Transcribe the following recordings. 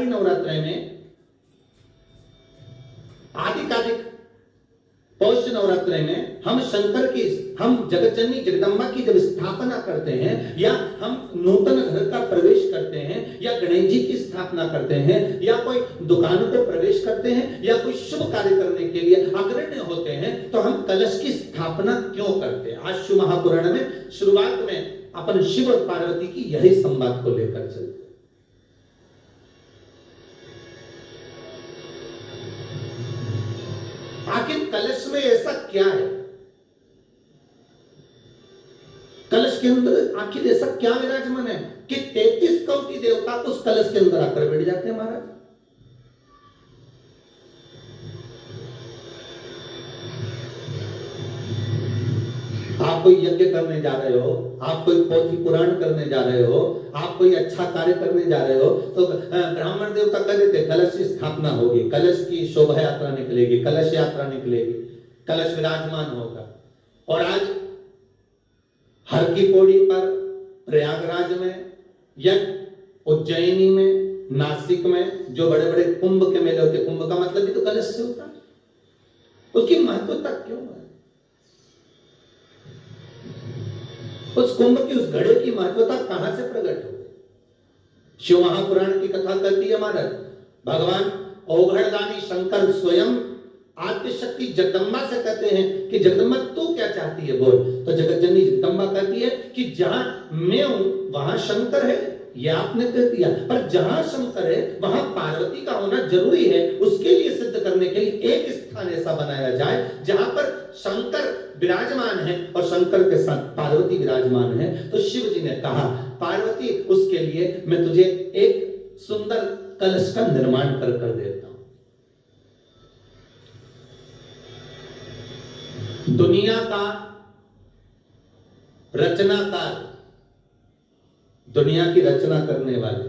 शारदीय नवरात्र में आदिकालिक पौष नवरात्र में हम जगत जननी जगदम्बा की जब स्थापना करते हैं, या हम नूतन घर का प्रवेश करते हैं, या गणेश जी की स्थापना करते हैं, या कोई दुकानों को प्रवेश करते हैं, या कोई शुभ कार्य करने के लिए अग्रण्य होते हैं, तो हम कलश की स्थापना क्यों करते हैं? आज शिव महापुराण में शुरुआत में अपन शिव और पार्वती की यही संवाद को लेकर चलते हैं। आखिर कलश में ऐसा क्या है? कलश के अंदर आखिर ऐसा क्या विराजमान है कि 33 कोटि देवता उस कलश के अंदर आकर बैठ जाते हैं महाराज? आप कोई यज्ञ करने जा रहे हो, आप कोई पोथी पुराण करने जा रहे हो, आप कोई अच्छा कार्य करने जा रहे हो, तो ब्राह्मण देवता कह देते कलश की स्थापना होगी, कलश की शोभा यात्रा निकलेगी, कलश यात्रा निकलेगी, कलश विराजमान होगा। और आज हर की पौड़ी पर, प्रयागराज में या उज्जैनी में, नासिक में जो बड़े बड़े कुंभ के मेले होते, कुंभ का मतलब भी तो कलश से होता है, उसकी महत्वता क्यों है? उस कुंभ की, उस घड़े की महत्वता कहां से प्रकट हो गई? शिव महापुराण की कथा कहती है महाराज, भगवान औघड़दानी शंकर स्वयं आद्य शक्ति जगदम्बा से कहते हैं कि जगदम्बा तू क्या चाहती है बोल। तो जगत जननी जगदम्बा कहती है कि जहां मैं हूं वहां शंकर है, ये आपने कह दिया, पर जहां शंकर है वहां पार्वती का होना जरूरी है। उसके लिए सिद्ध करने के लिए एक स्थान ऐसा बनाया जाए जहां पर शंकर विराजमान है और शंकर के साथ पार्वती विराजमान है। तो शिव जी ने कहा पार्वती, उसके लिए मैं तुझे एक सुंदर कलश का निर्माण कर देता हूं। दुनिया का रचनाकार, दुनिया की रचना करने वाले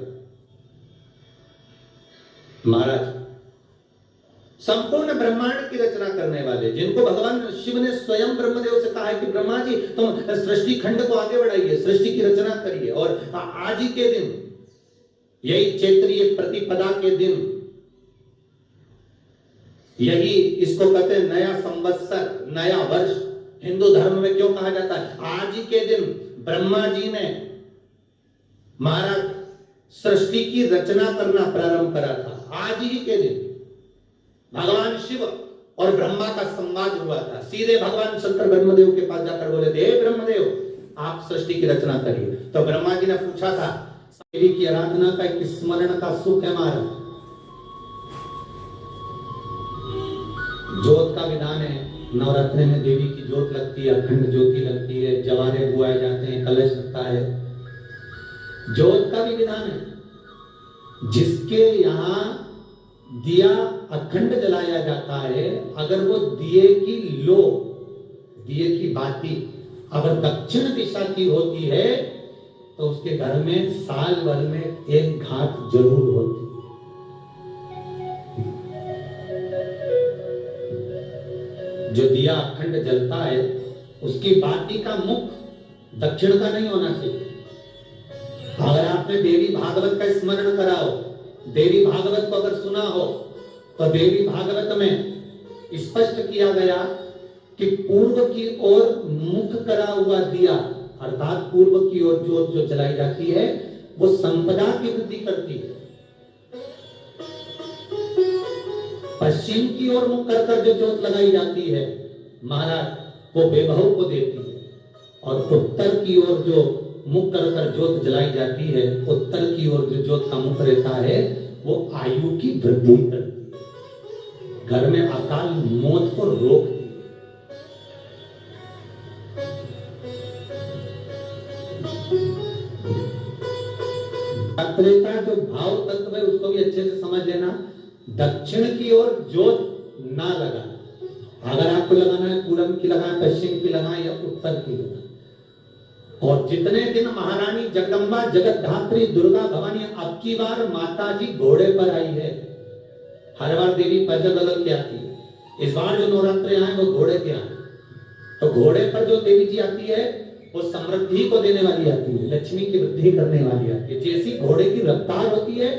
महाराज, संपूर्ण ब्रह्मांड की रचना करने वाले, जिनको भगवान शिव ने स्वयं ब्रह्मदेव से कहा है कि ब्रह्मा जी तुम सृष्टि खंड को आगे बढ़ाइए, सृष्टि की रचना करिए। और आज ही के दिन, यही चैत्रीय प्रतिपदा के दिन, यही इसको कहते हैं नया संवत्सर, नया वर्ष। हिंदू धर्म में क्यों कहा जाता है? आज ही के दिन ब्रह्मा जी ने महाराज सृष्टि की रचना करना प्रारंभ करा था। आज ही के दिन भगवान शिव और ब्रह्मा का संवाद हुआ था। सीधे भगवान शंकर ब्रह्मदेव के पास जाकर बोले थे, हे ब्रह्मदेव आप सृष्टि की रचना करिए। तो ब्रह्मा जी ने पूछा था, देवी की आराधना का एक स्मरण का सुख है महाराज, ज्योत का विधान है। नवरात्रि में देवी की ज्योत लगती है, अखंड ज्योति लगती है, जवारे बुआए जाते हैं, कलश लगता है, ज्योत का भी विधान है। जिसके यहाँ दिया अखंड जलाया जाता है, अगर वो दिए की लो, दिए की बाती अगर दक्षिण दिशा की होती है तो उसके घर में साल भर में एक घात जरूर होती। जो दिया अखंड जलता है उसकी बाती का मुख दक्षिण का नहीं होना चाहिए। अगर आपने देवी भागवत का स्मरण करा हो, देवी भागवत को अगर सुना हो, तो देवी भागवत में स्पष्ट किया गया कि पूर्व की ओर मुख करा हुआ दिया, अर्थात पूर्व की ओर ज्योत जो जलाई जाती है वो संपदा की वृद्धि करती है। पश्चिम की ओर मुख कर जो ज्योत लगाई जाती है महाराज वो बेबहू को देती है, और उत्तर की ओर जो मुख कर ज्योत जलाई जाती है, उत्तर की ओर जो ज्योत का मुख रहता है वो आयु की वृद्धि करती है, घर में अकाल मौत को रोकती है। का जो भाव तत्व है उसको भी अच्छे से समझ लेना। दक्षिण की ओर ज्योत ना लगा, अगर आपको लगाना है पूरब की लगाए, पश्चिम की लगाए या उत्तर की लगाए। और जितने दिन महारानी जगदम्बा जगतधात्री दुर्गा भवानी अब की बार माता जी घोड़े पर आई है, हर बार देवी पैदल बदल के आती है, इस बार जो नवरात्रे आए वो घोड़े के आए। तो घोड़े पर जो देवी जी आती है वो समृद्धि को देने वाली आती है, लक्ष्मी की वृद्धि करने वाली आती है। जैसी घोड़े की रफ्तार होती है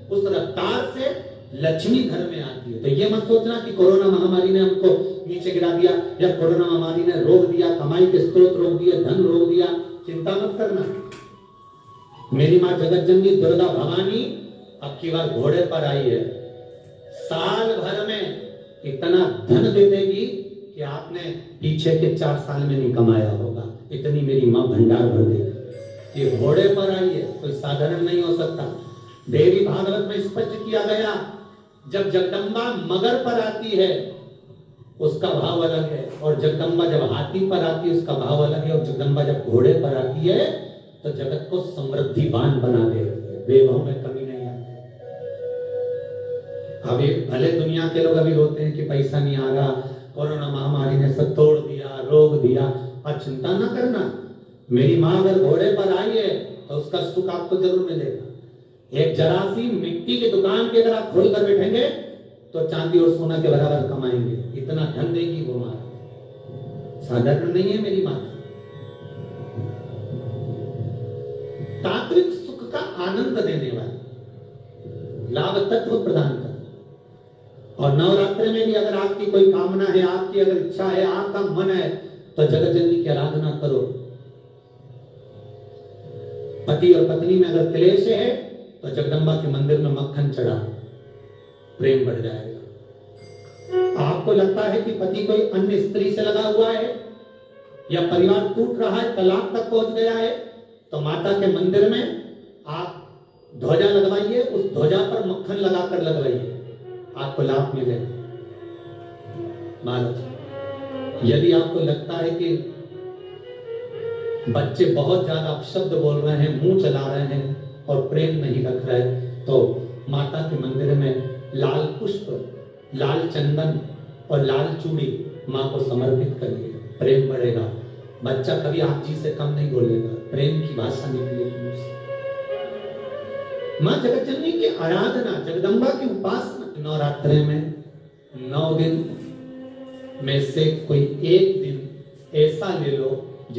उस रफ्तार से लक्ष्मी घर में आती है। तो ये मत सोचना कि कोरोना महामारी ने हमको नीचे गिरा दिया या कोरोना महामारी ने रोक दिया, कमाई के स्रोत रोक दिए, धन रोक दिया। चिंता मत करना। मेरी माँ जगत जननी दुर्गा भवानी अब की बार घोड़े पर आई है। साल भर में इतना धन दे देगी कि आपने पीछे के 4 साल में नहीं कमाया होगा। इतनी मेरी माँ भंडार भर देगी। ये घोड़े पर आई है, कोई साधारण नहीं हो सकता। देवी भागवत में स्पष्ट किया गया, जब जगदम्बा मगर पर आती है उसका भाव अलग है, और जगदम्बा जब हाथी पर आती है उसका भाव अलग है, और जगदम्बा जब घोड़े पर आती है तो जगत को समृद्धिवान बना देती है, वैभव में कमी नहीं आती। अभी भले दुनिया के लोग अभी रोते हैं कि पैसा नहीं आ रहा, कोरोना महामारी ने सब तोड़ दिया, रोक दिया, और चिंता ना करना। मेरी माँ अगर घोड़े पर आई है तो उसका सुख आपको जरूर मिलेगा। एक जरा सी मिट्टी की दुकान की अगर आप खोल कर बैठेंगे तो चांदी और सोना के बराबर कमाएंगे। इतना धन देगी वो माँ, साधारण नहीं है मेरी माँ। तात्विक सुख का आनंद देने वाली, लाभ तत्व प्रदान कर। और नवरात्रि में भी अगर आपकी कोई कामना है, आपकी अगर इच्छा है, आपका मन है, तो जगत जननी की आराधना करो। पति और पत्नी में अगर क्लेश है तो जगदम्बा के मंदिर में मक्खन चढ़ा, प्रेम बढ़ जाएगा। आपको लगता है कि पति कोई अन्य स्त्री से लगा हुआ है या परिवार टूट रहा है, तलाक तक पहुंच गया है, तो माता के मंदिर में आप ध्वजा लगवाइए, उस ध्वजा पर मक्खन लगाकर लगवाइए, आपको लाभ मिलेगा। यदि आपको लगता है कि बच्चे बहुत ज्यादा अपशब्द बोल रहे हैं, मुंह चला रहे हैं और प्रेम नहीं रख रहे, तो माता के मंदिर में लाल पुष्प, लाल चंदन और लाल चूड़ी माँ को समर्पित करिए, प्रेम बढ़ेगा। बच्चा कभी आप जी से कम नहीं बोलेगा, प्रेम की भाषा निकलेगी। माँ जगत जननी की आराधना, जगदम्बा की उपासना। नवरात्रि में 9 दिन में से कोई एक दिन ऐसा ले लो